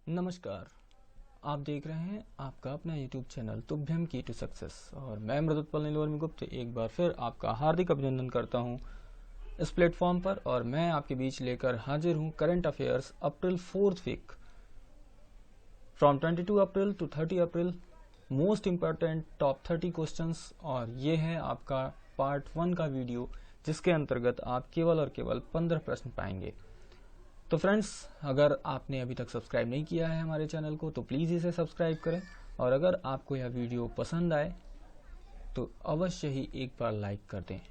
नमस्कार। आप देख रहे हैं आपका अपना YouTube चैनल तुभ्यम की टू सक्सेस और मैं मृदुत्पल नीलोर्मी गुप्त एक बार फिर आपका हार्दिक अभिनंदन करता हूं इस प्लेटफॉर्म पर। और मैं आपके बीच लेकर हाजिर हूं current affairs April 4th week from 22 April to 30 April most important top 30 questions. और ये है आपका पार्ट 1 का वीडियो जिसके अंतर्गत आप केवल और केवल 15 प्रश्न पाएंगे। तो फ्रेंड्स, अगर आपने अभी तक सब्सक्राइब नहीं किया है हमारे चैनल को तो प्लीज़ इसे सब्सक्राइब करें, और अगर आपको यह वीडियो पसंद आए तो अवश्य ही एक बार लाइक कर दें।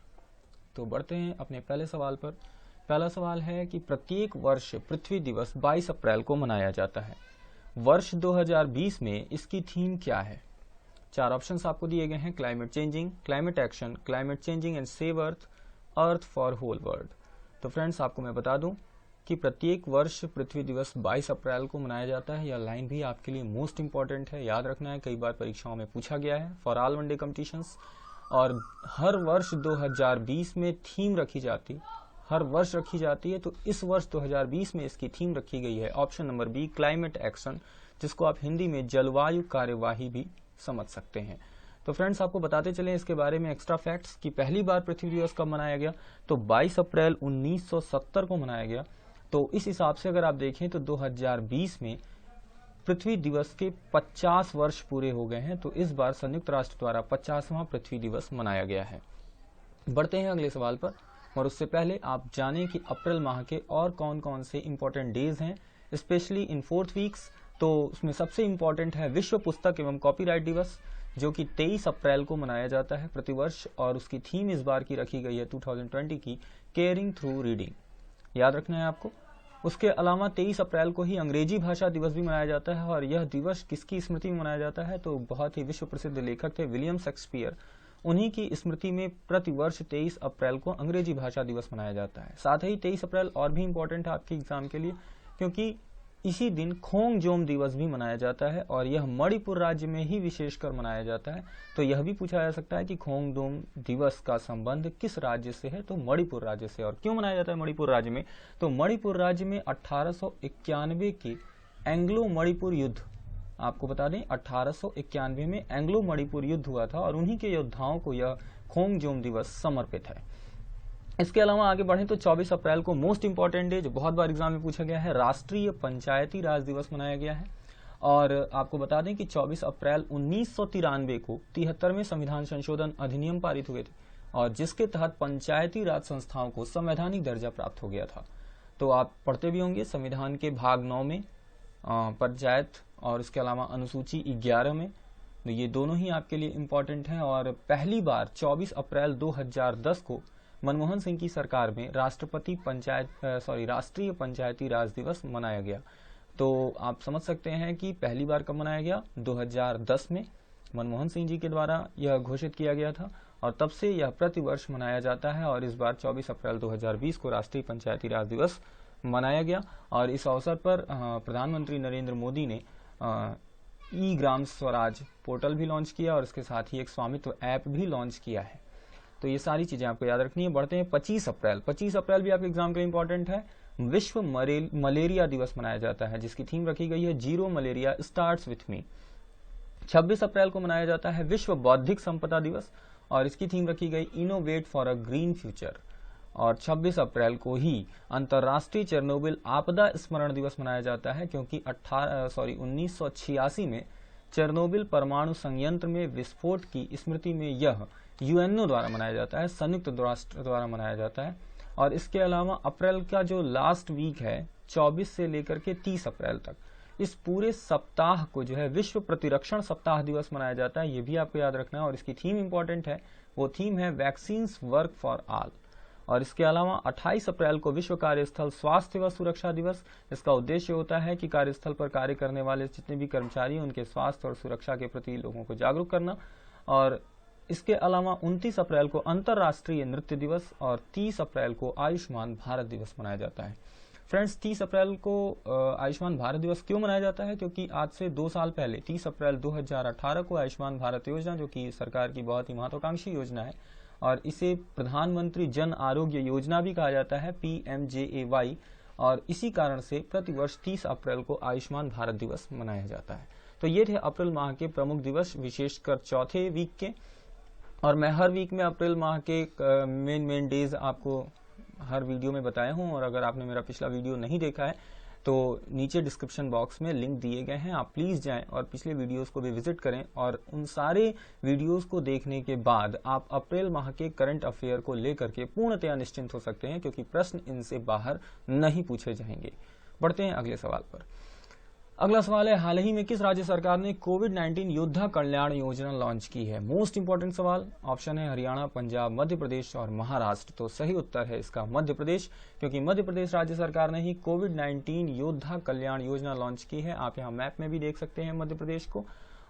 तो बढ़ते हैं अपने पहले सवाल पर। पहला सवाल है कि प्रत्येक वर्ष पृथ्वी दिवस 22 अप्रैल को मनाया जाता है। वर्ष 2020 में इसकी थीम क्या है? 4 ऑप्शंस आपको दिए गए हैं: climate changing, climate action, climate changing and save earth, earth for whole world. तो फ्रेंड्स, आपको मैं बता दूं कि प्रत्येक वर्ष पृथ्वी दिवस 22 अप्रैल को मनाया जाता है। यह लाइन भी आपके लिए मोस्ट इंपॉर्टेंट है, याद रखना है, कई बार परीक्षाओं में पूछा गया है फॉर ऑल वनडे कॉम्पिटिशन्स। और हर वर्ष 2020 में थीम रखी जाती, हर वर्ष रखी जाती है, तो इस वर्ष 2020 में इसकी थीम रखी गई है option number B, climate action, जिसको आप हिंदी में जलवायु कार्यवाही भी समझ सकते हैं। तो फ्रेंड्स, आपको बताते चलें इसके बारे में एक्स्ट्रा फैक्ट्स कि पहली बार पृथ्वी दिवस कब मनाया गया, तो 22 अप्रैल 1970 को मनाया गया। तो इस हिसाब से अगर आप देखें तो 2020 में पृथ्वी दिवस के 50 वर्ष पूरे हो गए हैं। तो इस बार संयुक्त राष्ट्र द्वारा 50वां पृथ्वी दिवस मनाया गया है। बढ़ते हैं अगले सवाल पर, और उससे पहले आप जानें कि अप्रैल माह के और कौन कौन से इंपॉर्टेंट डेज हैं स्पेशली इन 4th वीक्स। तो उसमें सबसे इंपॉर्टेंट है विश्व पुस्तक एवं कॉपीराइट दिवस, जो कि 23 अप्रैल को मनाया जाता है प्रतिवर्ष, और उसकी थीम इस बार की रखी गई है 2020 की, केयरिंग थ्रू रीडिंग, याद रखना है आपको। उसके अलावा 23 अप्रैल को ही अंग्रेजी भाषा दिवस भी मनाया जाता है, और यह दिवस किसकी स्मृति में मनाया जाता है, तो बहुत ही विश्व प्रसिद्ध लेखक थे विलियम शेक्सपियर, उन्हीं की स्मृति में प्रतिवर्ष 23 अप्रैल को अंग्रेजी भाषा दिवस मनाया जाता है। साथ ही 23 अप्रैल और भी इम्पोर्टेंट है आपके एग्जाम के लिए, क्योंकि इसी दिन खोंगजोम दिवस भी मनाया जाता है, और यह मणिपुर राज्य में ही विशेषकर मनाया जाता है। तो यह भी पूछा जा सकता है कि खोंगजोम दिवस का संबंध किस राज्य से है, तो मणिपुर राज्य से। और क्यों मनाया जाता है मणिपुर राज्य में, तो मणिपुर राज्य में 1891 के एंग्लो मणिपुर युद्ध, आपको बता दें 1891 में एंग्लो मणिपुर युद्ध हुआ था, और उन्हीं के योद्धाओं को यह खोंगजोम दिवस समर्पित है। इसके अलावा आगे बढ़ें तो 24 अप्रैल को मोस्ट इंपॉर्टेंट डे, जो बहुत बार एग्जाम में पूछा गया है, राष्ट्रीय पंचायती राज दिवस मनाया गया है। और आपको बता दें कि 24 अप्रैल 1993 को 73वें संविधान संशोधन अधिनियम पारित हुए थे, और जिसके तहत पंचायती राज संस्थाओं को संवैधानिक दर्जा प्राप्त हो गया था। तो आप पढ़ते भी होंगे संविधान के भाग 9 में पंचायत, और इसके अलावा अनुसूची 11 में, तो ये दोनों ही आपके लिए इम्पोर्टेंट हैं। और पहली बार 24 अप्रैल 2010 को मनमोहन सिंह की सरकार में राष्ट्रीय पंचायती राज दिवस मनाया गया। तो आप समझ सकते हैं कि पहली बार कब मनाया गया, 2010 में मनमोहन सिंह जी के द्वारा यह घोषित किया गया था, और तब से यह प्रतिवर्ष मनाया जाता है। और इस बार 24 अप्रैल 2020 को राष्ट्रीय पंचायती राज दिवस मनाया गया। और इस अवसर पर प्रधानमंत्री नरेंद्र मोदी ने ई ग्राम स्वराज पोर्टल भी लॉन्च किया, और इसके साथ ही एक स्वामित्व ऐप भी लॉन्च किया है। तो ये सारी चीजें आपको याद रखनी है। बढ़ते हैं 25 अप्रैल। 25 अप्रैल भी आपके एग्जाम के लिए इंपॉर्टेंट है। विश्व मलेरिया दिवस मनाया जाता है, जिसकी थीम रखी गई है zero malaria starts with me. 26 अप्रैल को मनाया जाता है विश्व बौद्धिक संपदा दिवस, और इसकी थीम रखी गई innovate for a green future. और 26 अप्रैल को ही अंतर्राष्ट्रीय चेरनोबिल आपदा स्मरण दिवस मनाया जाता है, क्योंकि 1986 में चेरनोबिल परमाणु संयंत्र में विस्फोट की स्मृति में यह यूएनओ द्वारा मनाया जाता है, संयुक्त राष्ट्र द्वारा मनाया जाता है। और इसके अलावा अप्रैल का जो लास्ट वीक है 24 से लेकर के 30 अप्रैल तक, इस पूरे सप्ताह को जो है विश्व प्रतिरक्षण सप्ताह दिवस मनाया जाता है। ये भी आपको याद रखना है, और इसकी थीम इंपॉर्टेंट है, वो थीम है वैक्सीन्स वर्क फॉर ऑल। और इसके अलावा 28 अप्रैल को विश्व कार्यस्थल स्वास्थ्य व सुरक्षा दिवस, इसका उद्देश्य होता है कि कार्यस्थल पर कार्य करने वाले जितने भी कर्मचारी हैं उनके स्वास्थ्य और सुरक्षा के प्रति लोगों को जागरूक करना। और इसके अलावा 29 अप्रैल को अंतर्राष्ट्रीय नृत्य दिवस, और 30 अप्रैल को आयुष्मान भारत दिवस मनाया जाता है। फ्रेंड्स, 30 अप्रैल को आयुष्मान भारत दिवस क्यों मनाया जाता है, क्योंकि आज से 2 साल पहले 30 अप्रैल 2018 को आयुष्मान भारत योजना, जो कि सरकार की बहुत ही महत्वाकांक्षी योजना है, और इसे प्रधानमंत्री जन आरोग्य योजना भी कहा जाता है, PMJAY, और इसी कारण से प्रतिवर्ष 30 अप्रैल को आयुष्मान भारत दिवस मनाया जाता है। तो ये थे अप्रैल माह के प्रमुख दिवस, विशेषकर चौथे वीक के। और मैं हर वीक में अप्रैल माह के मेन डेज आपको हर वीडियो में बताया हूँ। और अगर आपने मेरा पिछला वीडियो नहीं देखा है तो नीचे डिस्क्रिप्शन बॉक्स में लिंक दिए गए हैं, आप प्लीज जाएं और पिछले वीडियोस को भी विजिट करें। और उन सारे वीडियोस को देखने के बाद आप अप्रैल माह के करंट अफेयर को लेकर के पूर्णतया निश्चिंत हो सकते हैं, क्योंकि प्रश्न इनसे बाहर नहीं पूछे जाएंगे। बढ़ते हैं अगले सवाल पर। अगला सवाल है, हाल ही में किस राज्य सरकार ने कोविड-19 योद्धा कल्याण योजना लॉन्च की है? मोस्ट इंपॉर्टेंट सवाल। ऑप्शन है हरियाणा, पंजाब, मध्य प्रदेश और महाराष्ट्र। तो सही उत्तर है इसका मध्य प्रदेश, क्योंकि मध्य प्रदेश राज्य सरकार ने ही कोविड-19 योद्धा कल्याण योजना लॉन्च की है। आप यहाँ मैप में भी देख सकते हैं मध्य प्रदेश को।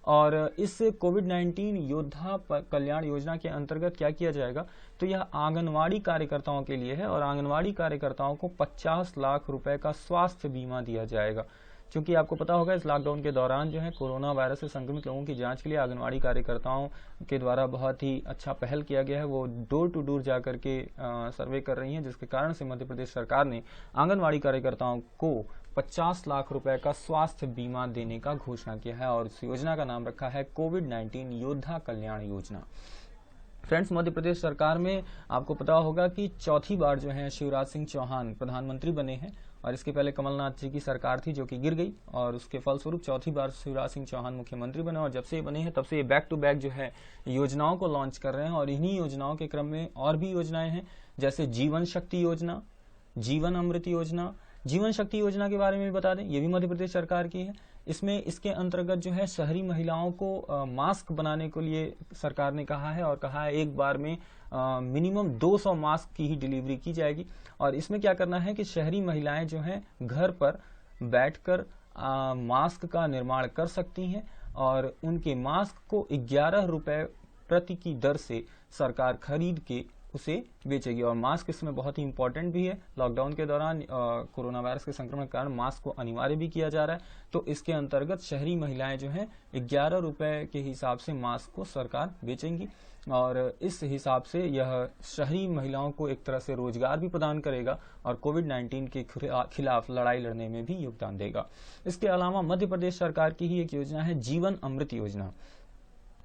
और इस कोविड-19 योद्धा कल्याण योजना के अंतर्गत क्या किया जाएगा, तो यह आंगनवाड़ी कार्यकर्ताओं के लिए है और आंगनवाड़ी कार्यकर्ताओं को 50 लाख रुपए का स्वास्थ्य बीमा दिया जाएगा। क्योंकि आपको पता होगा इस लॉकडाउन के दौरान जो है कोरोना वायरस से संक्रमित लोगों की जांच के लिए आंगनवाड़ी कार्यकर्ताओं के द्वारा बहुत ही अच्छा पहल किया गया है। वो डोर टू डोर जाकर के सर्वे कर रही हैं, जिसके कारण से मध्य प्रदेश सरकार ने आंगनवाड़ी कार्यकर्ताओं को 50 लाख रुपए का स्वास्थ्य बीमा देने का घोषणा किया है और इस योजना का नाम रखा है कोविड-19 योद्धा कल्याण योजना। फ्रेंड्स, मध्य प्रदेश सरकार में आपको पता होगा कि चौथी बार जो है शिवराज सिंह चौहान प्रधानमंत्री बने हैं और इसके पहले कमलनाथ जी की सरकार थी जो कि गिर गई और उसके फलस्वरूप चौथी बार शिवराज सिंह चौहान मुख्यमंत्री बने। और जब से ये बने हैं तब से ये बैक टू बैक जो है योजनाओं को लॉन्च कर रहे हैं। और इन्हीं योजनाओं के क्रम में और भी योजनाएं हैं, जैसे जीवन शक्ति योजना, जीवन अमृत योजना। जीवन शक्ति योजना के बारे में भी बता दें, ये भी मध्य प्रदेश सरकार की है। इसमें इसके अंतर्गत जो है शहरी महिलाओं को मास्क बनाने के लिए सरकार ने कहा है और कहा है एक बार में मिनिमम 200 मास्क की ही डिलीवरी की जाएगी। और इसमें क्या करना है कि शहरी महिलाएं जो हैं घर पर बैठकर मास्क का निर्माण कर सकती हैं और उनके मास्क को 11 रुपए प्रति की दर से सरकार खरीद के उसे बेचेगी। और मास्क इसमें बहुत ही इंपॉर्टेंट भी है। लॉकडाउन के दौरान कोरोना वायरस के संक्रमण के कारण मास्क को अनिवार्य भी किया जा रहा है, तो इसके अंतर्गत शहरी महिलाएं जो हैं 11 रुपए के हिसाब से मास्क को सरकार बेचेंगी। और इस हिसाब से यह शहरी महिलाओं को एक तरह से रोजगार भी प्रदान करेगा और कोविड-19 के खिलाफ लड़ाई लड़ने में भी योगदान देगा। इसके अलावा मध्य प्रदेश सरकार की ही एक योजना है जीवन अमृत योजना।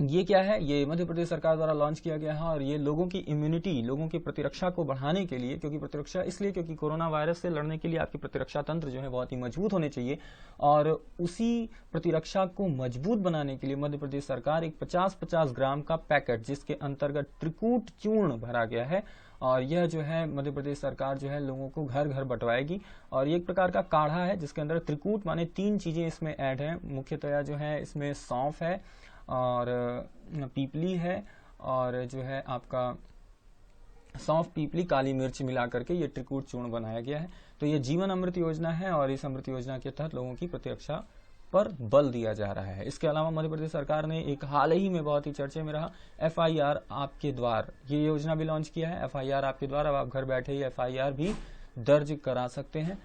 ये क्या है? ये मध्य प्रदेश सरकार द्वारा लॉन्च किया गया है और ये लोगों की इम्यूनिटी, लोगों की प्रतिरक्षा को बढ़ाने के लिए, क्योंकि प्रतिरक्षा इसलिए क्योंकि कोरोना वायरस से लड़ने के लिए आपकी प्रतिरक्षा तंत्र जो है बहुत ही मजबूत होने चाहिए। और उसी प्रतिरक्षा को मजबूत बनाने के लिए मध्य प्रदेश सरकार एक 50-50 ग्राम का पैकेट, जिसके अंतर्गत त्रिकूट चूर्ण भरा गया है, और यह जो है मध्य प्रदेश सरकार जो है लोगों को घर घर बंटवाएगी। और ये एक प्रकार का काढ़ा है जिसके अंदर त्रिकूट माने 3 चीजें इसमें ऐड है। मुख्यतया जो है इसमें सौंफ है और पीपली है और जो है आपका सौंफ, पीपली, काली मिर्च मिला करके ये त्रिकूट चूर्ण बनाया गया है। तो ये जीवन अमृत योजना है और इस अमृत योजना के तहत लोगों की प्रतिरक्षा पर बल दिया जा रहा है। इसके अलावा मध्य प्रदेश सरकार ने एक हाल ही में बहुत ही चर्चे में रहा FIR आपके द्वार, ये योजना भी लॉन्च किया है। FIR आपके द्वार, अब आप घर बैठे ही FIR भी दर्ज करा सकते हैं।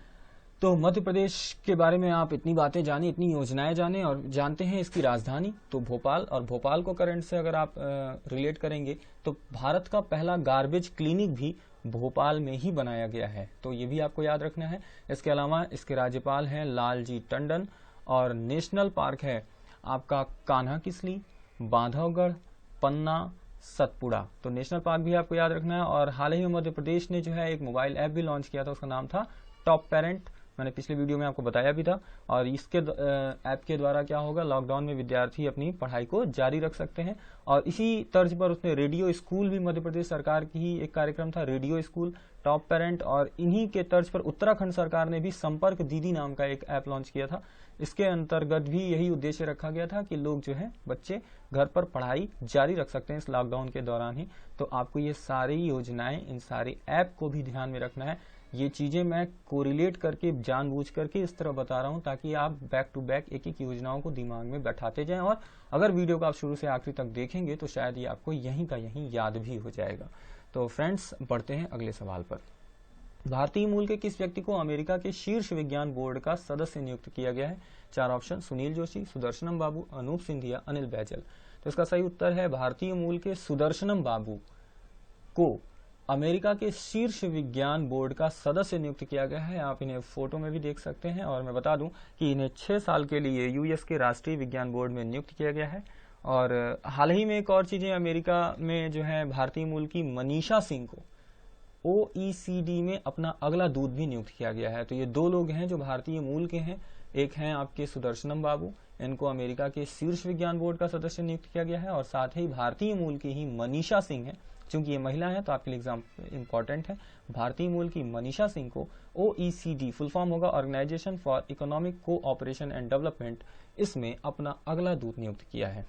तो मध्य प्रदेश के बारे में आप इतनी बातें जाने, इतनी योजनाएं जाने और जानते हैं इसकी राजधानी तो भोपाल। और भोपाल को करंट से अगर आप रिलेट करेंगे तो भारत का पहला गार्बेज क्लिनिक भी भोपाल में ही बनाया गया है, तो ये भी आपको याद रखना है। इसके अलावा इसके राज्यपाल हैं लालजी टंडन और नेशनल पार्क है आपका कान्हा किसली, बांधवगढ़, पन्ना, सतपुड़ा। तो नेशनल पार्क भी आपको याद रखना है। और हाल ही में मध्य प्रदेश ने जो है एक मोबाइल ऐप भी लॉन्च किया था, उसका नाम था टॉप पेरेंट। मैंने पिछले वीडियो में आपको बताया भी था। और इसके ऐप के द्वारा क्या होगा, लॉकडाउन में विद्यार्थी अपनी पढ़ाई को जारी रख सकते हैं। और इसी तर्ज पर उसने रेडियो स्कूल भी, मध्य प्रदेश सरकार की ही एक कार्यक्रम था रेडियो स्कूल, टॉप पेरेंट। और इन्हीं के तर्ज पर उत्तराखंड सरकार ने भी संपर्क दीदी नाम का एक ऐप लॉन्च किया था। इसके अंतर्गत भी यही उद्देश्य रखा गया था कि लोग जो है बच्चे घर पर पढ़ाई जारी रख सकते हैं इस लॉकडाउन के दौरान ही। तो आपको ये सारी योजनाएं, इन सारे ऐप को भी ध्यान में रखना है। ये चीजें मैं कोरिलेट करके, जानबूझ करके इस तरह बता रहा हूं ताकि आप बैक टू बैक एक एक योजनाओं को दिमाग में बैठाते जाएं। और अगर वीडियो को आप शुरू से आखिरी तक देखेंगे तो शायद ये आपको यहीं का यहीं याद भी हो जाएगा। तो फ्रेंड्स, बढ़ते हैं अगले सवाल पर। भारतीय मूल के किस व्यक्ति को अमेरिका के शीर्ष विज्ञान बोर्ड का सदस्य नियुक्त किया गया है? 4 ऑप्शन, सुनील जोशी, सुदर्शनम बाबू, अनूप सिंधिया, अनिल बैजल। तो इसका सही उत्तर है भारतीय मूल के सुदर्शनम बाबू को अमेरिका के शीर्ष विज्ञान बोर्ड का सदस्य नियुक्त किया गया है। आप इन्हें फोटो में भी देख सकते हैं। और मैं बता दूं कि इन्हें 6 साल के लिए यूएस के राष्ट्रीय विज्ञान बोर्ड में नियुक्त किया गया है। और हाल ही में एक और चीजें, अमेरिका में जो है भारतीय मूल की मनीषा सिंह को OECD में अपना अगला दूत भी नियुक्त किया गया है। तो ये 2 लोग हैं जो भारतीय मूल के हैं। एक हैं आपके सुदर्शनम बाबू, इनको अमेरिका के शीर्ष विज्ञान बोर्ड का सदस्य नियुक्त किया गया है। और साथ ही भारतीय मूल की ही मनीषा सिंह है, चूंकि ये महिला है तो आपके लिए एग्जाम इंपॉर्टेंट है। भारतीय मूल की मनीषा सिंह को OECD, फुल फॉर्म होगा organisation for economic cooperation and development, इसमें अपना अगला दूत नियुक्त किया है।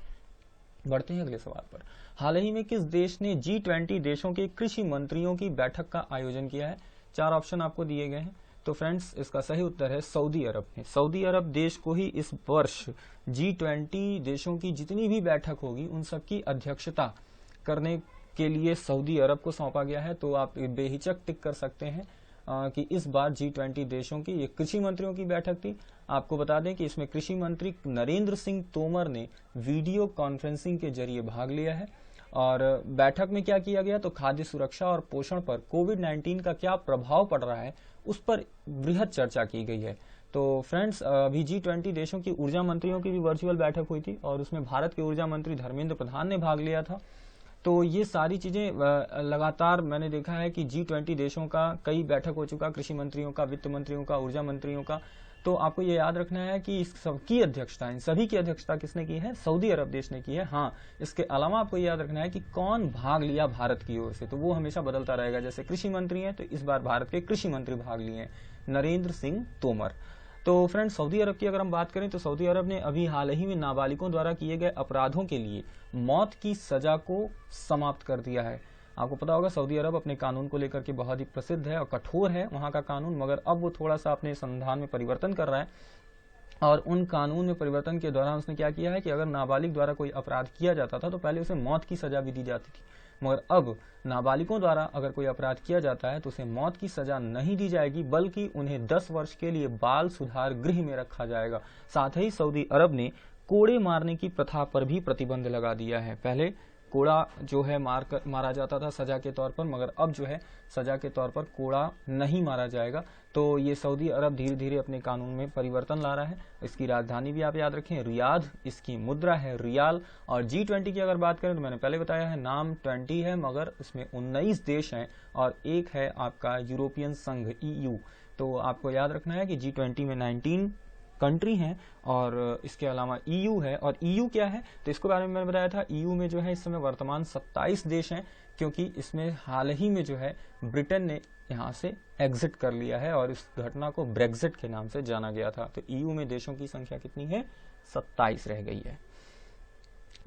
बढ़ते हैं अगले सवाल पर। हाल ही में किस देश ने G20 देशों के कृषि मंत्रियों की बैठक का आयोजन किया है? 4 ऑप्शन आपको दिए गए हैं। तो फ्रेंड्स, इसका सही उत्तर है सऊदी अरब ने। सऊदी अरब देश को ही इस वर्ष G20 देशों की जितनी भी बैठक होगी उन सबकी अध्यक्षता करने के लिए सऊदी अरब को सौंपा गया है। तो आप बेहिचक टिक कर सकते हैं कि इस बार G20 देशों की ये कृषि मंत्रियों की बैठक थी। आपको बता दें कि इसमें कृषि मंत्री नरेंद्र सिंह तोमर ने वीडियो कॉन्फ्रेंसिंग के जरिए भाग लिया है। और बैठक में क्या किया गया, तो खाद्य सुरक्षा और पोषण पर कोविड-19 का क्या प्रभाव पड़ रहा है उस पर बृहद चर्चा की गई है। तो फ्रेंड्स, अभी G20 देशों की ऊर्जा मंत्रियों की भी वर्चुअल बैठक हुई थी और उसमें भारत के ऊर्जा मंत्री धर्मेंद्र प्रधान ने भाग लिया था। तो ये सारी चीजें लगातार मैंने देखा है कि G20 देशों का कई बैठक हो चुका, कृषि मंत्रियों का, वित्त मंत्रियों का, ऊर्जा मंत्रियों का। तो आपको ये याद रखना है कि इस सबकी अध्यक्षता, इन सभी की अध्यक्षता किसने की है? सऊदी अरब देश ने की है। हाँ, इसके अलावा आपको याद रखना है कि कौन भाग लिया भारत की ओर से, तो वो हमेशा बदलता रहेगा। जैसे कृषि मंत्री हैं तो इस बार भारत के कृषि मंत्री भाग लिए हैं, नरेंद्र सिंह तोमर। तो फ्रेंड्स, सऊदी अरब की अगर हम बात करें तो सऊदी अरब ने अभी हाल ही में नाबालिगों द्वारा किए गए अपराधों के लिए मौत की सजा को समाप्त कर दिया है। आपको पता होगा सऊदी अरब अपने कानून को लेकर के बहुत ही प्रसिद्ध है और कठोर है वहां का कानून, मगर अब वो थोड़ा सा अपने संविधान में परिवर्तन कर रहा है। और उन कानून में परिवर्तन के दौरान उसने क्या किया है कि अगर नाबालिग द्वारा कोई अपराध किया जाता था तो पहले उसे मौत की सजा भी दी जाती थी, मगर अब नाबालिगों द्वारा अगर कोई अपराध किया जाता है तो उसे मौत की सजा नहीं दी जाएगी, बल्कि उन्हें 10 वर्ष के लिए बाल सुधार गृह में रखा जाएगा। साथ ही सऊदी अरब ने कोड़े मारने की प्रथा पर भी प्रतिबंध लगा दिया है। पहले कोड़ा जो है मारा जाता था सजा के तौर पर, मगर अब जो है सजा के तौर पर कोड़ा नहीं मारा जाएगा। तो ये सऊदी अरब धीरे धीरे अपने कानून में परिवर्तन ला रहा है। इसकी राजधानी भी आप याद रखें रियाद, इसकी मुद्रा है रियाल। और G20 की अगर बात करें तो मैंने पहले बताया है नाम 20 है, मगर उसमें 19 देश हैं और एक है आपका यूरोपियन संघ EU। तो आपको याद रखना है कि G20 में 19 कंट्री हैं और इसके अलावा EU है। और EU क्या है तो इसके बारे में मैंने बताया था। EU में जो है इस समय वर्तमान 27 देश हैं, क्योंकि इसमें हाल ही में जो है ब्रिटेन ने यहाँ से एग्जिट कर लिया है और इस घटना को ब्रेक्जिट के नाम से जाना गया था। तो EU में देशों की संख्या कितनी है? 27 रह गई है।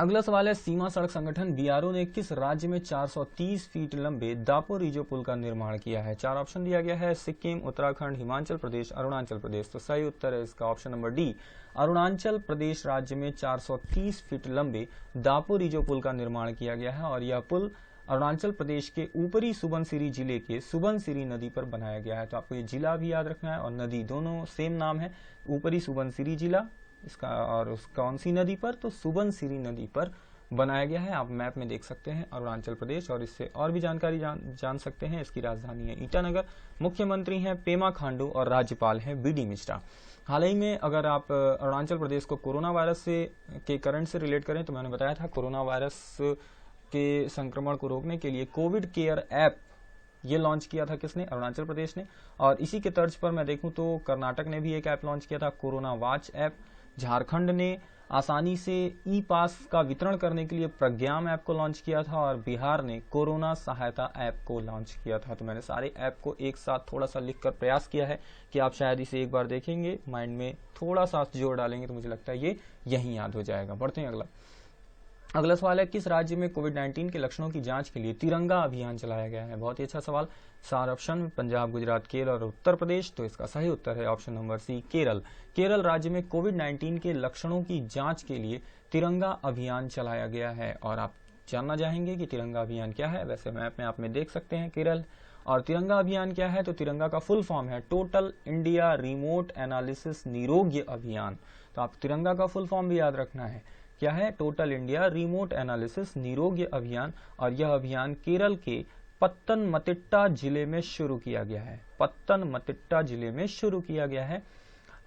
अगला सवाल है, सीमा सड़क संगठन BRO ने किस राज्य में 430 फीट लंबे दापोरिजो पुल का निर्माण किया है? 4 ऑप्शन दिया गया है, सिक्किम, उत्तराखंड, हिमाचल प्रदेश, अरुणाचल प्रदेश। तो सही उत्तर है इसका option number D, Arunachal Pradesh राज्य में 430 फीट लंबे दापोरिजो पुल का निर्माण किया गया है। और यह पुल अरुणाचल प्रदेश के ऊपरी सुबनसिरी जिले के सुबनसिरी नदी पर बनाया गया है। तो आपको ये जिला भी याद रखना है और नदी, दोनों सेम नाम है, ऊपरी सुबनसिरी जिला इसका, और उस कौन सी नदी पर? तो सुबनसिरी नदी पर बनाया गया है। आप मैप में देख सकते हैं अरुणाचल प्रदेश। और इससे और भी जानकारी जान सकते हैं। इसकी राजधानी है ईटानगर, मुख्यमंत्री हैं पेमा खांडू और राज्यपाल हैं BD मिश्रा। हाल ही में अगर आप अरुणाचल प्रदेश को कोरोना वायरस के करंट से रिलेट करें तो मैंने बताया था कोरोना वायरस के संक्रमण को रोकने के लिए कोविड केयर ऐप ये लॉन्च किया था किसने? अरुणाचल प्रदेश ने। और इसी के तर्ज पर मैं देखूं तो कर्नाटक ने भी एक ऐप लॉन्च किया था, कोरोना वॉच ऐप। झारखंड ने आसानी से ई-पास का वितरण करने के लिए प्रज्ञाम ऐप को लॉन्च किया था और बिहार ने कोरोना सहायता ऐप को लॉन्च किया था। तो मैंने सारे ऐप को एक साथ थोड़ा सा लिखकर प्रयास किया है कि आप शायद इसे एक बार देखेंगे, माइंड में थोड़ा सा जोर डालेंगे तो मुझे लगता है ये यहीं याद हो जाएगा। बढ़ते हैं अगला सवाल है, किस राज्य में कोविड-19 के लक्षणों की जांच के लिए तिरंगा अभियान चलाया गया है? बहुत ही अच्छा सवाल। 4 ऑप्शन, पंजाब, गुजरात, केरल और उत्तर प्रदेश। तो इसका सही उत्तर है option number C, Kerala. Kerala राज्य में कोविड-19 के लक्षणों की जांच के लिए तिरंगा अभियान चलाया गया है। और आप जानना चाहेंगे कि तिरंगा अभियान क्या है? वैसे मैप में आप में देख सकते हैं केरल। और तिरंगा अभियान क्या है? तो तिरंगा का फुल फॉर्म है टोटल इंडिया रिमोट एनालिसिस निरोग्य अभियान। तो आप तिरंगा का फुल फॉर्म भी याद रखना है, क्या है? टोटल इंडिया रिमोट एनालिसिस निरोग्य अभियान। और यह अभियान केरल के पत्तनमतिट्टा जिले में शुरू किया गया है। पत्तनमतिट्टा जिले में शुरू किया गया है।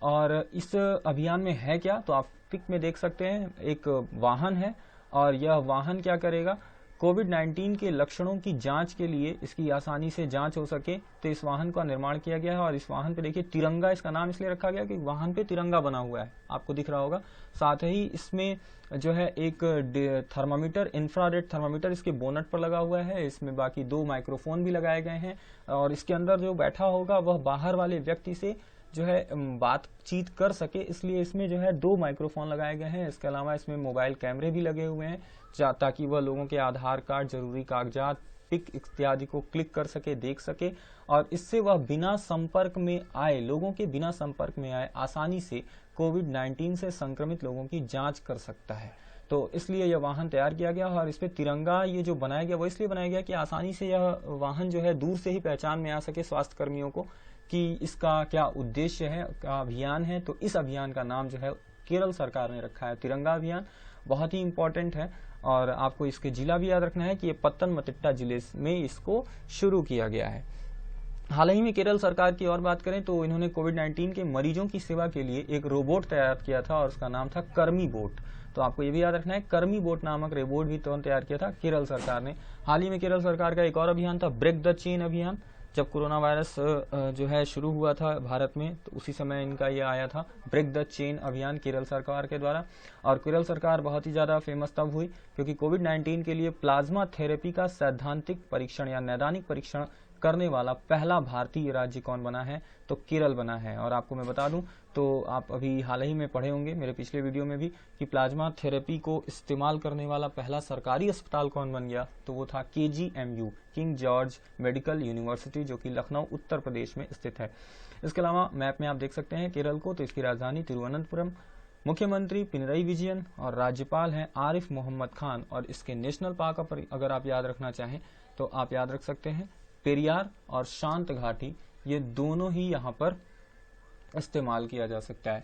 और इस अभियान में है क्या, तो आप पिक में देख सकते हैं, एक वाहन है और यह वाहन क्या करेगा, कोविड-19 के लक्षणों की जांच के लिए, इसकी आसानी से जांच हो सके, तो इस वाहन का निर्माण किया गया है। और इस वाहन पे देखिए तिरंगा, इसका नाम इसलिए रखा गया कि वाहन पे तिरंगा बना हुआ है, आपको दिख रहा होगा। साथ ही इसमें जो है एक थर्मामीटर, इंफ्रारेड थर्मामीटर इसके बोनट पर लगा हुआ है। इसमें बाकी 2 माइक्रोफोन भी लगाए गए हैं और इसके अंदर जो बैठा होगा वह बाहर वाले व्यक्ति से जो है बातचीत कर सके, इसलिए इसमें जो है 2 माइक्रोफोन लगाए गए हैं। इसके अलावा इसमें मोबाइल कैमरे भी लगे हुए हैं ताकि वह लोगों के आधार कार्ड, जरूरी कागजात, पिक इत्यादि को क्लिक कर सके, देख सके और इससे वह बिना संपर्क में आए, लोगों के बिना संपर्क में आए आसानी से कोविड-19 से संक्रमित लोगों की जांच कर सकता है। तो इसलिए यह वाहन तैयार किया गया और इस पे तिरंगा ये जो बनाया गया वो इसलिए बनाया गया कि आसानी से यह वाहन जो है दूर से ही पहचान में आ सके स्वास्थ्य कर्मियों को कि इसका क्या उद्देश्य है, क्या अभियान है। तो इस अभियान का नाम जो है केरल सरकार ने रखा है तिरंगा अभियान। बहुत ही इंपॉर्टेंट है और आपको इसके जिला भी याद रखना है कि ये पत्तनमतिट्टा जिले में इसको शुरू किया गया है। हाल ही में केरल सरकार की और बात करें तो इन्होंने कोविड-19 के मरीजों की सेवा के लिए एक रोबोट तैयार किया था और उसका नाम था कर्मी बोट। तो आपको ये भी याद रखना है, कर्मी बोट नामक रोबोट भी तैयार किया था केरल सरकार ने। हाल ही में केरल सरकार का एक और अभियान था ब्रेक द चेन अभियान। जब कोरोना वायरस जो है शुरू हुआ था भारत में, तो उसी समय इनका ये आया था ब्रेक द चेन अभियान केरल सरकार के द्वारा। और केरल सरकार बहुत ही ज्यादा फेमस तब हुई क्योंकि कोविड-19 के लिए प्लाज्मा थेरेपी का सैद्धांतिक परीक्षण या नैदानिक परीक्षण करने वाला पहला भारतीय राज्य कौन बना है, तो केरल बना है। और आपको मैं बता दूं तो आप अभी हाल ही में पढ़े होंगे मेरे पिछले वीडियो में भी कि प्लाज्मा थेरेपी को इस्तेमाल करने वाला पहला सरकारी अस्पताल कौन बन गया, तो वो था KGMU, king George medical university, जो कि लखनऊ उत्तर प्रदेश में स्थित है। इसके अलावा मैप में आप देख सकते हैं केरल को, तो इसकी राजधानी तिरुवनंतपुरम, मुख्यमंत्री पिनरई विजयन और राज्यपाल हैं आरिफ मोहम्मद खान। और इसके नेशनल पार्क अगर आप याद रखना चाहें तो आप याद रख सकते हैं पेरियार और शांत घाटी, ये दोनों ही यहाँ पर इस्तेमाल किया जा सकता है।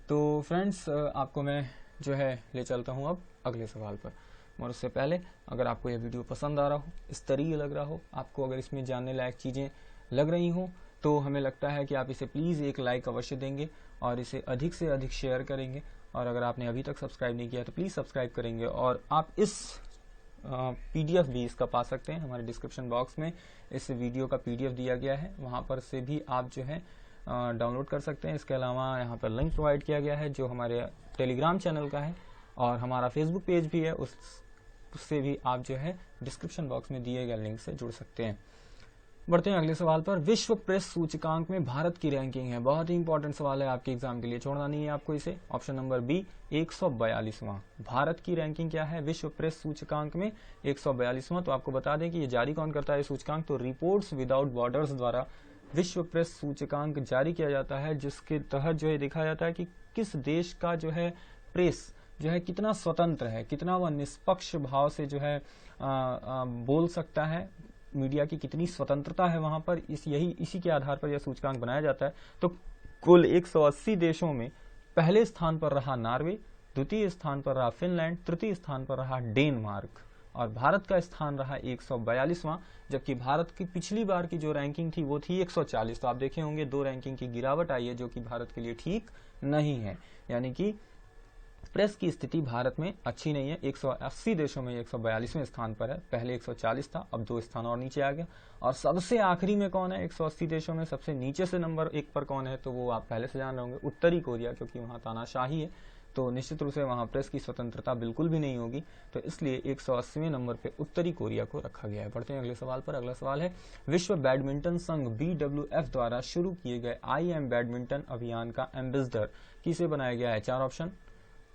तो फ्रेंड्स आपको मैं जो है ले चलता हूँ अब अगले सवाल पर। और उससे पहले अगर आपको यह वीडियो पसंद आ रहा हो, इस तरीके लग रहा हो, आपको अगर इसमें जानने लायक चीज़ें लग रही हो, तो हमें लगता है कि आप इसे प्लीज़ एक लाइक अवश्य देंगे और इसे अधिक से अधिक शेयर करेंगे। और अगर आपने अभी तक सब्सक्राइब नहीं किया तो प्लीज़ सब्सक्राइब करेंगे। और आप इस PDF भी इसका पा सकते हैं, हमारे डिस्क्रिप्शन बॉक्स में इस वीडियो का PDF दिया गया है, वहाँ पर से भी आप जो है डाउनलोड कर सकते हैं। इसके अलावा यहाँ पर लिंक प्रोवाइड किया गया है जो हमारे टेलीग्राम चैनल का है और हमारा फेसबुक पेज भी है, उससे भी आप जो है डिस्क्रिप्शन बॉक्स में दिए गए लिंक से जुड़ सकते हैं। बढ़ते हैं अगले सवाल पर। विश्व प्रेस सूचकांक में भारत की रैंकिंग है, बहुत ही इंपॉर्टेंट सवाल है आपके एग्जाम के लिए, छोड़ना नहीं है आपको इसे। ऑप्शन नंबर बी 142वां। भारत की रैंकिंग क्या है विश्व प्रेस सूचकांक में? 142वां। तो आपको बता दें कि ये जारी कौन करता है सूचकांक, तो रिपोर्ट्स विदाउट बॉर्डर्स द्वारा विश्व प्रेस सूचकांक जारी किया जाता है, जिसके तहत जो है देखा जाता है कि किस देश का जो है प्रेस जो है कितना स्वतंत्र है, कितना वह निष्पक्ष भाव से जो है बोल सकता है, मीडिया की कितनी स्वतंत्रता है वहां पर। इसी के आधार पर यह सूचकांक बनाया जाता है। तो कुल 180 देशों में पहले स्थान पर रहा नॉर्वे, द्वितीय स्थान पर रहा फिनलैंड, तृतीय स्थान पर रहा डेनमार्क और भारत का स्थान रहा 142वां, जबकि भारत की पिछली बार की जो रैंकिंग थी वो थी 140। तो आप देखे होंगे 2 रैंकिंग की गिरावट आई है, जो कि भारत के लिए ठीक नहीं है। यानी कि प्रेस की स्थिति भारत में अच्छी नहीं है। 180 देशों में 142वें स्थान पर है, पहले 140 था, अब 2 स्थान और नीचे आ गया। और सबसे आखिरी में कौन है 180 देशों में? सबसे नीचे से नंबर 1 पर कौन है, तो वो आप पहले से जान रहे होंगे, उत्तरी कोरिया, क्योंकि वहां तानाशाही है, तो निश्चित रूप से वहां प्रेस की स्वतंत्रता बिल्कुल भी नहीं होगी। तो इसलिए 180वें नंबर पे उत्तरी कोरिया को रखा गया है। बढ़ते हैं अगले सवाल पर। अगला सवाल है विश्व बैडमिंटन संघ BWF द्वारा शुरू किए गए I Am बैडमिंटन अभियान का एम्बेसडर किसे बनाया गया है? 4 ऑप्शन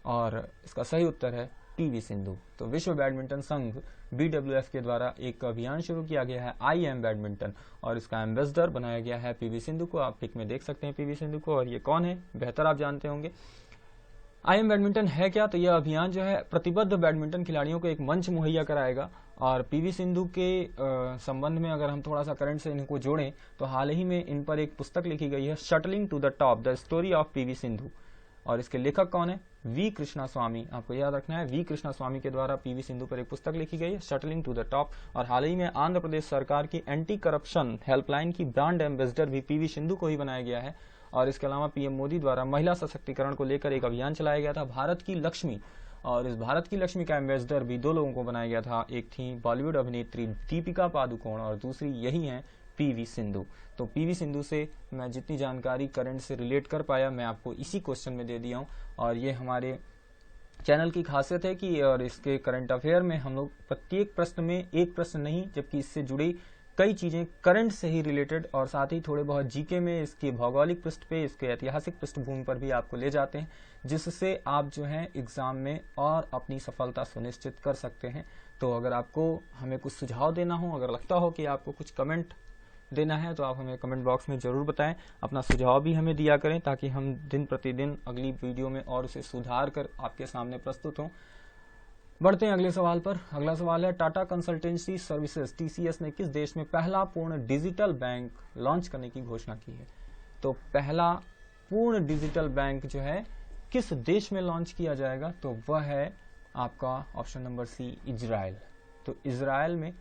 और इसका सही उत्तर है PV सिंधु। तो विश्व बैडमिंटन संघ BWF के द्वारा एक अभियान शुरू किया गया है I Am बैडमिंटन और इसका एम्बेसडर बनाया गया है PV सिंधु को। आप पिक में देख सकते हैं PV सिंधु को। और ये कौन है, बेहतर आप जानते होंगे। I Am बैडमिंटन है क्या? तो यह अभियान जो है प्रतिबद्ध बैडमिंटन खिलाड़ियों को एक मंच मुहैया कराएगा। और PV सिंधु के संबंध में अगर हम थोड़ा सा करंट से इनको जोड़ें तो हाल ही में इन पर एक पुस्तक लिखी गई है, shuttling to the top, the story of PV Sindhu. और इसके लेखक कौन है? वी कृष्णास्वामी। आपको याद रखना है, वी कृष्णास्वामी के द्वारा पीवी सिंधु पर एक पुस्तक लिखी गई है, शटलिंग टू द टॉप। और हाल ही में आंध्र प्रदेश सरकार की एंटी करप्शन हेल्पलाइन की ब्रांड एम्बेसडर भी पीवी सिंधु को ही बनाया गया है। और इसके अलावा पीएम मोदी द्वारा महिला सशक्तिकरण को लेकर एक अभियान चलाया गया था, भारत की लक्ष्मी। और इस भारत की लक्ष्मी का एम्बेसडर भी 2 लोगों को बनाया गया था, एक थी बॉलीवुड अभिनेत्री दीपिका पादुकोण और दूसरी यही है पीवी सिंधु। तो पीवी सिंधु से मैं जितनी जानकारी करंट से रिलेट कर पाया मैं आपको इसी क्वेश्चन में दे दिया हूँ। और ये हमारे चैनल की खासियत है कि और इसके करंट अफेयर में हम लोग प्रत्येक प्रश्न में एक प्रश्न नहीं, जबकि इससे जुड़ी कई चीजें करंट से ही रिलेटेड और साथ ही थोड़े बहुत जीके में इसके भौगोलिक पृष्ठ पे, इसके ऐतिहासिक पृष्ठभूमि पर भी आपको ले जाते हैं, जिससे आप जो है एग्जाम में और अपनी सफलता सुनिश्चित कर सकते हैं। तो अगर आपको हमें कुछ सुझाव देना हो, अगर लगता हो कि आपको कुछ कमेंट देना है तो आप हमें कमेंट बॉक्स में जरूर बताएं, अपना सुझाव भी हमें दिया करें ताकि हम दिन प्रतिदिन अगली वीडियो में और उसे सुधार कर आपके सामने प्रस्तुत हों। बढ़ते हैं अगले सवाल पर। अगला सवाल है, टाटा कंसल्टेंसी सर्विसेज टीसीएस ने किस देश में पहला पूर्ण डिजिटल बैंक लॉन्च करने की घोषणा की है? तो पहला पूर्ण डिजिटल बैंक जो है किस देश में लॉन्च किया जाएगा? तो वह है आपका ऑप्शन नंबर सी, इजराइल। तो इजराइल में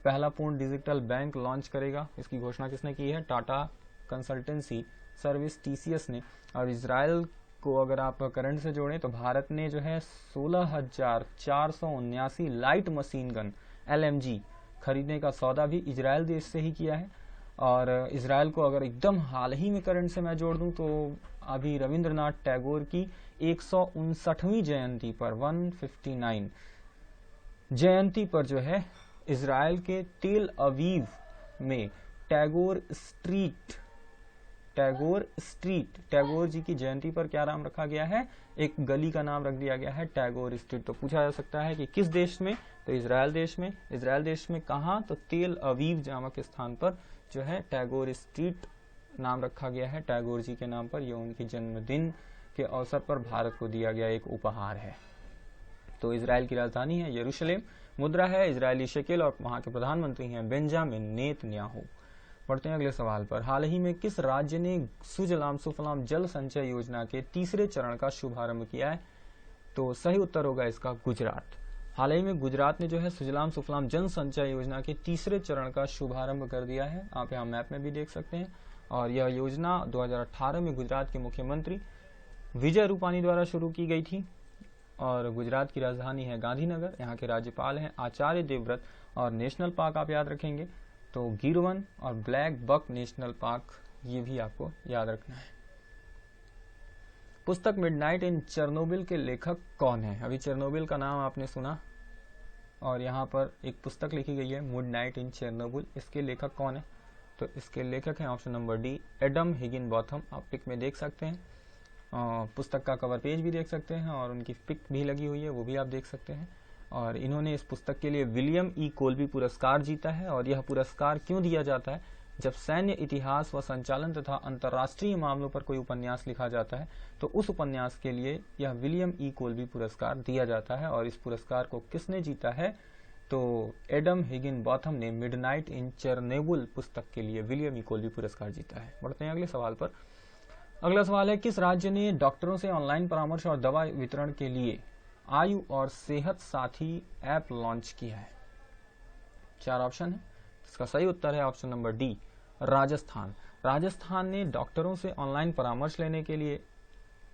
पहला पूर्ण डिजिटल बैंक लॉन्च करेगा। इसकी घोषणा किसने की है? टाटा कंसल्टेंसी सर्विस टीसीएस ने। और इजराइल को अगर आप करंट से जोड़ें तो भारत ने जो है 16,479 लाइट मशीन गन LMG खरीदने का सौदा भी इजराइल देश से ही किया है। और इजराइल को अगर एकदम हाल ही में करंट से मैं जोड़ दूं तो अभी रविंद्रनाथ टैगोर की 159वीं जयंती पर 159 जयंती पर जो है इजराइल के तेल अवीव में टैगोर टैगोर जी की जयंती पर क्या नाम रखा गया है? एक गली का नाम रख दिया गया है टैगोर स्ट्रीट। तो पूछा जा सकता है कि किस देश में? तो इजराइल देश में। इजराइल देश में कहाँ? तो तेल अवीव नामक स्थान पर जो है टैगोर स्ट्रीट नाम रखा गया है टैगोर जी के नाम पर। यह उनके जन्मदिन के अवसर पर भारत को दिया गया एक उपहार है। तो इजराइल की राजधानी है यरूशलेम, मुद्रा है इजरायली शेकेल और वहां के प्रधानमंत्री हैं बेंजामिन नेतन्याहू। बढ़ते हैं अगले सवाल पर। हाल ही में किस राज्य ने सुजलाम सुफलाम जल संचय योजना के तीसरे चरण का शुभारंभ किया है? तो सही उत्तर होगा इसका गुजरात। हाल ही में गुजरात ने जो है सुजलाम सुफलाम जल संचय योजना के तीसरे चरण का शुभारंभ कर दिया है। आप यहाँ मैप में भी देख सकते हैं। और यह योजना 2018 में गुजरात के मुख्यमंत्री विजय रूपानी द्वारा शुरू की गई थी। और गुजरात की राजधानी है गांधीनगर। यहाँ के राज्यपाल हैं आचार्य देवव्रत। और नेशनल पार्क आप याद रखेंगे तो गिरवन और ब्लैक बक नेशनल पार्क, ये भी आपको याद रखना है। पुस्तक मिडनाइट इन चेरनोबिल के लेखक कौन है? अभी चेरनोबिल का नाम आपने सुना और यहाँ पर एक पुस्तक लिखी गई है मिडनाइट इन चेरनोबिल। इसके लेखक कौन है? तो इसके लेखक हैं ऑप्शन नंबर डी, एडम हिगिनबॉथम। आप पिक में देख सकते हैं, पुस्तक का कवर पेज भी देख सकते हैं और उनकी पिक भी लगी हुई है, वो भी आप देख सकते हैं। और इन्होंने इस पुस्तक के लिए विलियम ई कोल्बी पुरस्कार जीता है। और यह पुरस्कार क्यों दिया जाता है? जब सैन्य इतिहास व संचालन तथा अंतर्राष्ट्रीय मामलों पर कोई उपन्यास लिखा जाता है तो उस उपन्यास के लिए यह विलियम ई कोल्बी पुरस्कार दिया जाता है। और इस पुरस्कार को किसने जीता है? तो एडम हिगिनबॉथम ने मिडनाइट इन चेरनोबिल पुस्तक के लिए विलियम ई कोल्बी पुरस्कार जीता है। बढ़ते हैं अगले सवाल पर। अगला सवाल है, किस राज्य ने डॉक्टरों से ऑनलाइन परामर्श और दवा वितरण के लिए आयु और सेहत साथी ऐप लॉन्च किया है? 4 ऑप्शन है। इसका सही उत्तर है option number D, Rajasthan. Rajasthan ने डॉक्टरों से ऑनलाइन परामर्श लेने के लिए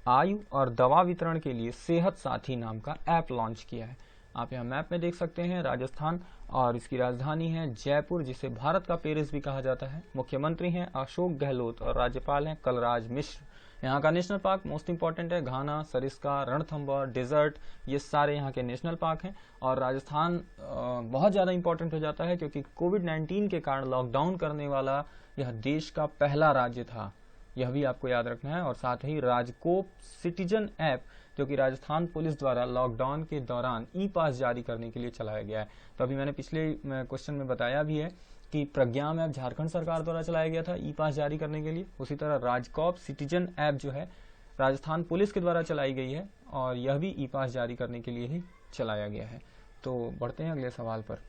आयु और दवा वितरण के लिए सेहत साथी नाम का ऐप लॉन्च किया है। आप यहाँ मैप में देख सकते हैं राजस्थान। और इसकी राजधानी है जयपुर, जिसे भारत का पेरिस भी कहा जाता है। मुख्यमंत्री हैं अशोक गहलोत और राज्यपाल हैं कलराज मिश्र। यहाँ का नेशनल पार्क मोस्ट इंपॉर्टेंट है, घाना, सरिस्का, रणथंभौर, डेजर्ट, ये सारे यहाँ के नेशनल पार्क हैं। और राजस्थान बहुत ज़्यादा इंपॉर्टेंट हो जाता है क्योंकि कोविड-19 के कारण लॉकडाउन करने वाला यह देश का पहला राज्य था, यह भी आपको याद रखना है। और साथ ही राजकोप सिटीजन ऐप जो कि राजस्थान पुलिस द्वारा लॉकडाउन के दौरान ई पास जारी करने के लिए चलाया गया है। तो अभी मैंने पिछले क्वेश्चन में बताया भी है कि प्रज्ञा ऐप झारखंड सरकार द्वारा चलाया गया था ई पास जारी करने के लिए। उसी तरह राजकोप सिटीजन ऐप जो है राजस्थान पुलिस के द्वारा चलाई गई है और यह भी ई पास जारी करने के लिए ही चलाया गया है। तो बढ़ते हैं अगले सवाल पर।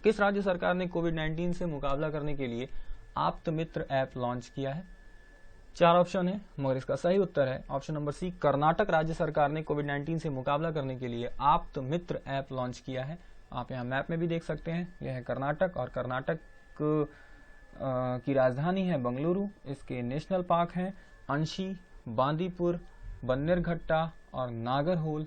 किस राज्य सरकार ने कोविड-19 से मुकाबला करने के लिए आप्त मित्र ऐप लॉन्च किया है? 4 ऑप्शन है मगर इसका सही उत्तर है ऑप्शन नंबर सी। कर्नाटक राज्य सरकार ने कोविड-19 से मुकाबला करने के लिए आप्त मित्र ऐप लॉन्च किया है। आप यहाँ मैप में भी देख सकते हैं, यह है कर्नाटक और कर्नाटक की राजधानी है बंगलुरु। इसके नेशनल पार्क हैं अंशी, बांदीपुर, बन्नेरघट्टा और नागरहोल।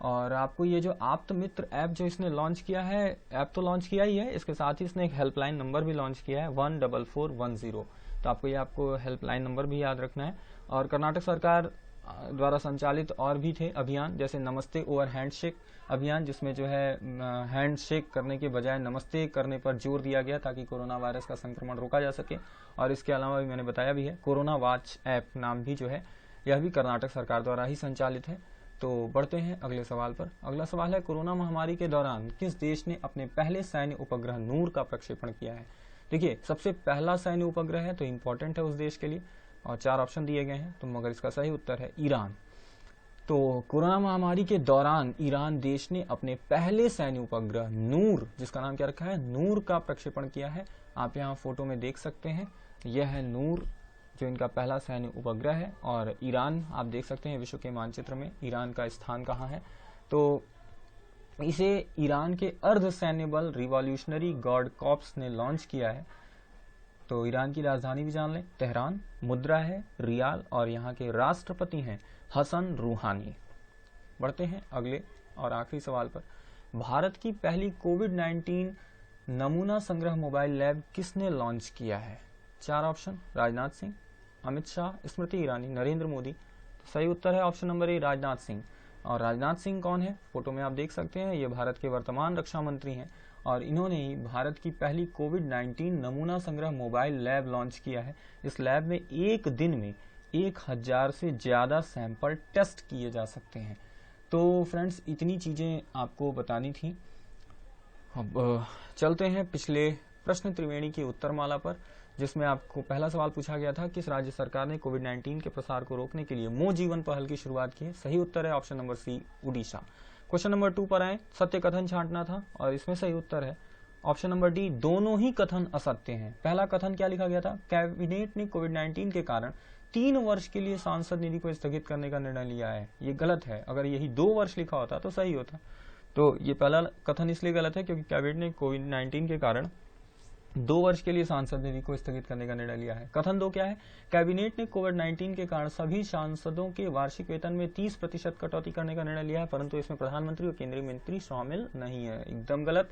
और आपको ये जो आप्त मित्र ऐप जो इसने लॉन्च किया है, ऐप तो लॉन्च किया ही है, इसके साथ ही इसने एक हेल्पलाइन नंबर भी लॉन्च किया है 14410। तो आपको हेल्पलाइन नंबर भी याद रखना है। और कर्नाटक सरकार द्वारा संचालित और भी थे अभियान, जैसे नमस्ते ओवर हैंडशेक अभियान, जिसमें जो है हैंडशेक करने के बजाय नमस्ते करने पर जोर दिया गया ताकि कोरोना वायरस का संक्रमण रोका जा सके। और इसके अलावा भी मैंने बताया भी है कोरोना वॉच ऐप नाम भी जो है यह भी कर्नाटक सरकार द्वारा ही संचालित है। तो बढ़ते हैं अगले सवाल पर। अगला सवाल है कोरोना महामारी के दौरान किस देश ने अपने पहले सैन्य उपग्रह नूर का प्रक्षेपण किया है। देखिए सबसे पहला सैन्य उपग्रह है तो इम्पोर्टेंट है उस देश के लिए, और 4 ऑप्शन दिए गए हैं तो मगर इसका सही उत्तर है ईरान। तो कोरोना महामारी के दौरान ईरान देश ने अपने पहले सैन्य उपग्रह नूर, जिसका नाम क्या रखा है नूर, का प्रक्षेपण किया है। आप यहाँ फोटो में देख सकते हैं, यह है नूर जो इनका पहला सैन्य उपग्रह है। और ईरान आप देख सकते हैं विश्व के मानचित्र में ईरान का स्थान कहाँ है। तो इसे ईरान के अर्ध सैन्य बल रिवॉल्यूशनरी गार्ड कॉर्प्स ने लॉन्च किया है। तो ईरान की राजधानी भी जान लें, तेहरान, मुद्रा है रियाल और यहाँ के राष्ट्रपति हैं हसन रूहानी। बढ़ते हैं अगले और आखिरी सवाल पर। भारत की पहली कोविड-19 नमूना संग्रह मोबाइल लैब किसने लॉन्च किया है। 4 ऑप्शन, राजनाथ सिंह, अमित शाह, स्मृति ईरानी, नरेंद्र मोदी। तो सही उत्तर है option number A, Rajnath Singh. और राजनाथ सिंह कौन है, फोटो में आप देख सकते हैं, ये भारत के वर्तमान रक्षा मंत्री हैं और इन्होंने ही भारत की पहली कोविड-19 नमूना संग्रह मोबाइल लैब लॉन्च किया है। इस लैब में एक दिन में 1000 से ज्यादा सैंपल टेस्ट किए जा सकते हैं। तो फ्रेंड्स इतनी चीजें आपको बतानी थी। अब चलते हैं पिछले प्रश्न त्रिवेणी की उत्तरमाला पर, जिसमें आपको पहला सवाल पूछा गया था किस राज्य सरकार ने कोविड-19 के प्रसार को रोकने के लिए मो जीवन पहल की शुरुआत की है। सही उत्तर है option number C, Orissa. Question number 2 पर आए, सत्य कथन छांटना था और इसमें सही उत्तर है ऑप्शन नंबर डी, दोनों ही कथन असत्य हैं। पहला कथन क्या लिखा गया था, कैबिनेट ने कोविड-19 के कारण 3 वर्ष के लिए सांसद निधि को स्थगित करने का निर्णय लिया है। ये गलत है, अगर यही 2 वर्ष लिखा होता तो सही होता। तो ये पहला कथन इसलिए गलत है क्योंकि कैबिनेट ने कोविड-19 के कारण 2 वर्ष के लिए सांसद निधि को स्थगित करने का निर्णय लिया है। कथन 2 क्या है, कैबिनेट ने कोविड-19 के कारण सभी सांसदों के वार्षिक वेतन में 30% कटौती करने का निर्णय लिया है, परंतु इसमें प्रधानमंत्री और केंद्रीय मंत्री शामिल नहीं है। एकदम गलत।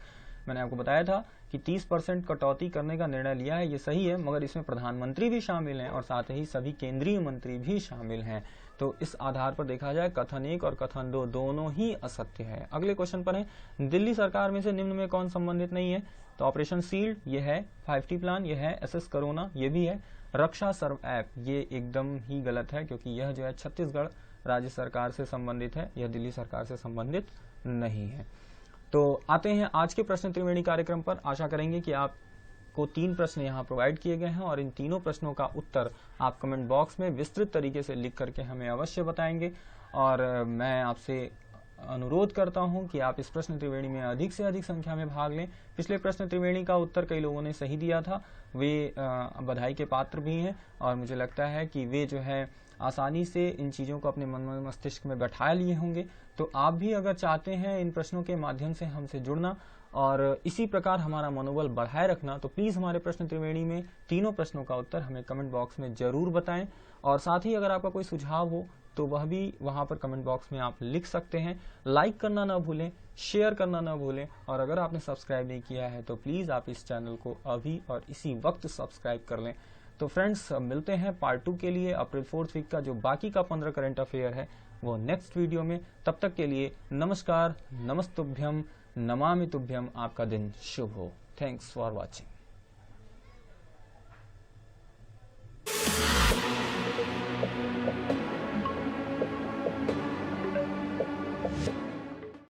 मैंने आपको बताया था कि 30% कटौती करने का निर्णय लिया है, ये सही है, मगर इसमें प्रधानमंत्री भी शामिल हैं और साथ ही सभी केंद्रीय मंत्री भी शामिल हैं। तो इस आधार पर देखा जाए कथन 1 और कथन 2 दोनों ही असत्य है। अगले क्वेश्चन पर है, दिल्ली सरकार में से निम्न में कौन संबंधित नहीं है। तो ऑपरेशन सील्ड ये है, 5T प्लान ये है, एसएस कोरोना ये भी है, रक्षा सर्व ऐप ये एकदम ही गलत है क्योंकि यह जो है छत्तीसगढ़ राज्य सरकार से संबंधित है, यह दिल्ली सरकार से संबंधित नहीं है। तो आते हैं आज के प्रश्न त्रिवेणी कार्यक्रम पर। आशा करेंगे कि आपको 3 प्रश्न यहाँ प्रोवाइड किए गए हैं और इन तीनों प्रश्नों का उत्तर आप कमेंट बॉक्स में विस्तृत तरीके से लिख करके हमें अवश्य बताएंगे। और मैं आपसे अनुरोध करता हूं कि आप इस प्रश्न त्रिवेणी में अधिक से अधिक संख्या में भाग लें। पिछले प्रश्न त्रिवेणी का उत्तर कई लोगों ने सही दिया था, वे बधाई के पात्र भी हैं और मुझे लगता है कि वे जो है आसानी से इन चीज़ों को अपने मन मस्तिष्क में बैठा लिए होंगे। तो आप भी अगर चाहते हैं इन प्रश्नों के माध्यम से हमसे जुड़ना और इसी प्रकार हमारा मनोबल बढ़ाए रखना, तो प्लीज़ हमारे प्रश्न त्रिवेणी में तीनों प्रश्नों का उत्तर हमें कमेंट बॉक्स में जरूर बताएं। और साथ ही अगर आपका कोई सुझाव हो तो वह भी वहां पर कमेंट बॉक्स में आप लिख सकते हैं। लाइक करना ना भूलें, शेयर करना ना भूलें और अगर आपने सब्सक्राइब नहीं किया है तो प्लीज़ आप इस चैनल को अभी और इसी वक्त सब्सक्राइब कर लें। तो फ्रेंड्स मिलते हैं पार्ट 2 के लिए अप्रैल 4th वीक का जो बाकी का 15 करंट अफेयर है वो नेक्स्ट वीडियो में। तब तक के लिए नमस्कार, नमस्तुभ्यम, नमामि तुभ्यम। आपका दिन शुभ हो। Thanks for watching.